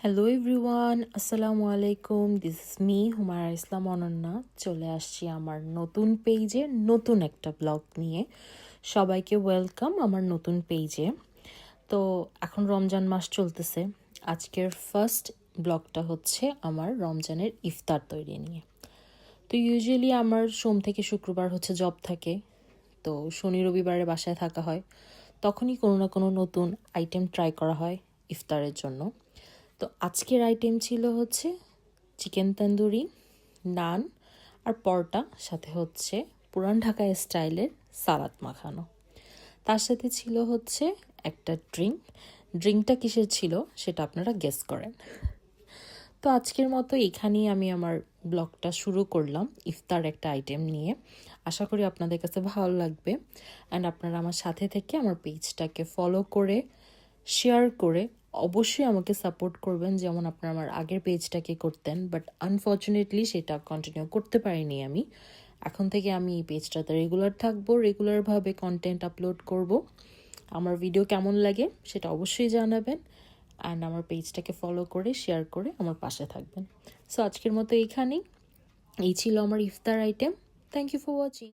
Hello everyone, আসসালামু আলাইকুম। This is me Humaira ইসলাম অনন্যা। চলে আসছি আমার নতুন পেজে নতুন একটা ব্লগ নিয়ে। সবাইকে ওয়েলকাম আমার নতুন পেজে। তো এখন রমজান মাস চলতেছে। আজকের ফার্স্ট ব্লগটা হচ্ছে আমার রমজানের ইফতার তৈরি নিয়ে। তো ইউজুয়ালি আমার সোম থেকে শুক্রবার হচ্ছে জব থাকে, তো শনি রবিবারে বাসায় থাকা হয়। তখনই কোনো না কোনো নতুন আইটেম ট্রাই করা হয় ইফতারের জন্য। তো আজকের আইটেম ছিল হচ্ছে চিকেন তন্দুরি, নান আর পরোটা, সাথে হচ্ছে পুরান ঢাকা স্টাইলের সালাদ মাখানো। তার সাথে ছিল হচ্ছে একটা ড্রিঙ্কটা কিসের ছিল সেটা আপনারা গেস করেন। তো আজকের মতো এখানেই আমি আমার ব্লগটা শুরু করলাম ইফতার একটা আইটেম নিয়ে। আশা করি আপনাদের কাছে ভালো লাগবে অ্যান্ড আপনারা আমার সাথে থেকে আমার পেজটাকে ফলো করে শেয়ার করে অবশ্যই আমাকে সাপোর্ট করবেন, যেমন আপনারা আমার আগের পেজটাকে করতেন। বাট আনফর্চুনেটলি সেটা কন্টিনিউ করতে পারিনি আমি। এখন থেকে আমি এই পেজটাতে রেগুলার থাকবো, রেগুলারভাবে কন্টেন্ট আপলোড করব। আমার ভিডিও কেমন লাগে সেটা অবশ্যই জানাবেন অ্যান্ড আমার পেজটাকে ফলো করে শেয়ার করে আমার পাশে থাকবেন। সো আজকের মতো এইখানেই। এই ছিল আমার ইফতার item. Thank you for watching.